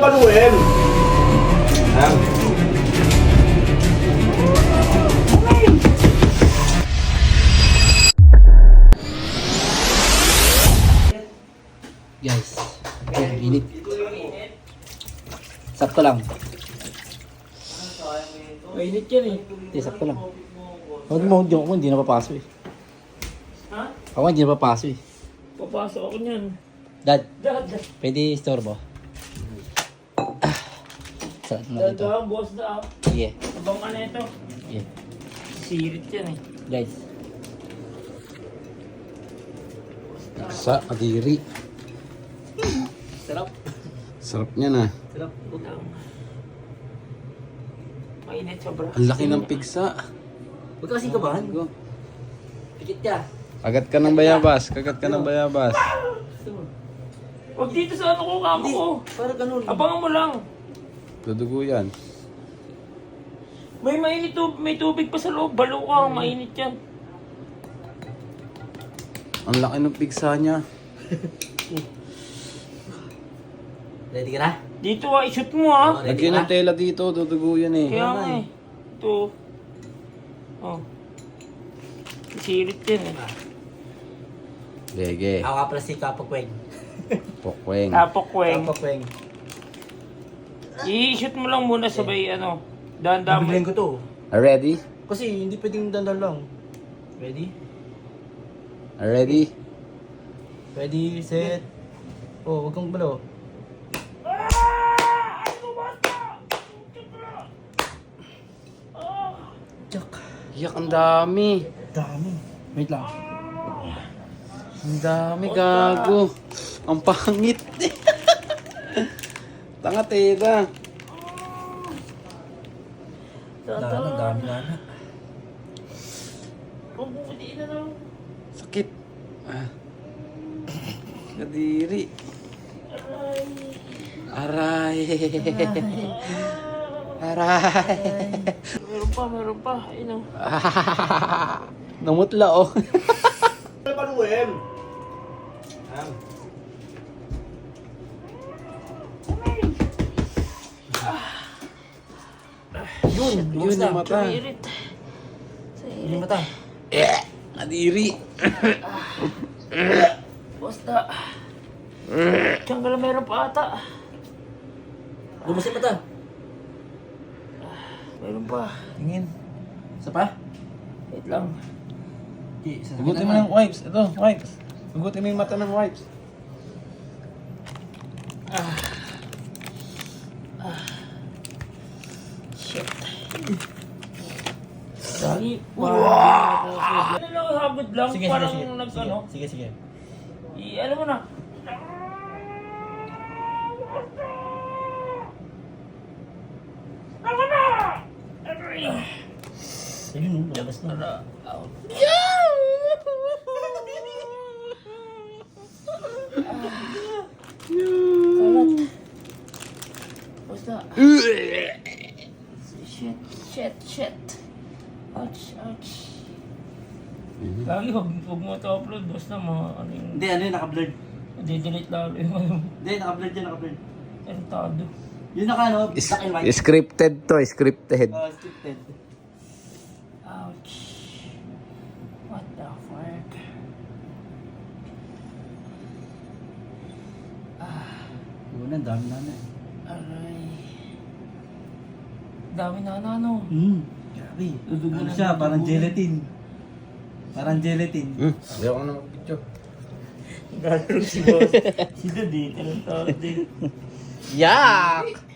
Paluin! Guys, init. Sakto lang. Mainit yan eh. Hindi, sakto lang. Ako hindi na papasok eh. Ha? Ako hindi na papasok eh. Papasok ako niyan. Dad, Dad, pwede istorbo? Sarap na dito. dad, boss na. Sige. Abang ka na ito. Sige. Sirit yan eh. Guys. Sa kadiri. Sarap. Sarap niya na. Sarap. Mainit sobra. Ang laki ng pigsa. Huwag ka kasing kabahan. Pikit ka. Kagat ka ng bayabas. Kagat ka ng bayabas. Huwag dito sa ano ko, kamo ko. Para ganun. Abangan mo lang. Dudugo yan. May mainit may tubig pa sa loob. Balo ka, mainit yan. Ang laki ng pigsa niya. Ready ka na? Dito i-shoot mo ha. Lagyan ng tela dito. Dudugo yan eh. Kaya nga eh. Ito. Oh. Sirit yan eh. Gege. Ako ka pala si Kapakweng. Pokweng. Tapokweng. Kapakweng. I-shoot mo lang muna sabay ano. Dahan-dahan mo. Bibilhin ko to. Ready? Kasi hindi pwedeng dandan lang. Ready? Ready? Ready, set. Oh, wag kang balo. Jack. Yak, ang dami. Dami. Wait lang. Ang dami, gago. Ang pangit. Tanga tela. Dami na. Pagbuti na lang. Sakit. Ah. Kadiri. Aray. Aray. Meron pa. Ayun o. Namutla oh. Paluin! Yun ang mata. Sirit. Yung mata. Kadiri. Basta. Diyan ka lang meron pa ata. Lumas yung mata. Meron pa. Tingin. Isa pa? Wait lang. Hugutin mo ng wipes. Ito, wipes. Hugutin mo yung mata ng wipes. Shit. Dali. Wow! Ano lang, hagod lang. Sige, Parang sige. nag-ano. Sige. Alam mo na. Tama na! Aray! Ayun, labas na. Tara. Out. Kalat. Basta. Shit. Ouch. Lagi, huwag mo ito upload. Basta mga ano yung... Hindi, ano yun, naka-blurred. Di-delete lalo yung ano. Hindi, naka-blurred yan, naka-blurred. Tentado. Yun naka, ano, black and white. Scripted to, scripted. Scripted. Ouch. What the fuck? Una, dami na na. Aray. Dami na ano. Grabe. Dudugo Ano na siya, dudugo. parang gelatin. Parang gelatin. Ayaw ko na mag-picture. Gano'n si boss. Si Daddy, tinatawag din. Yak!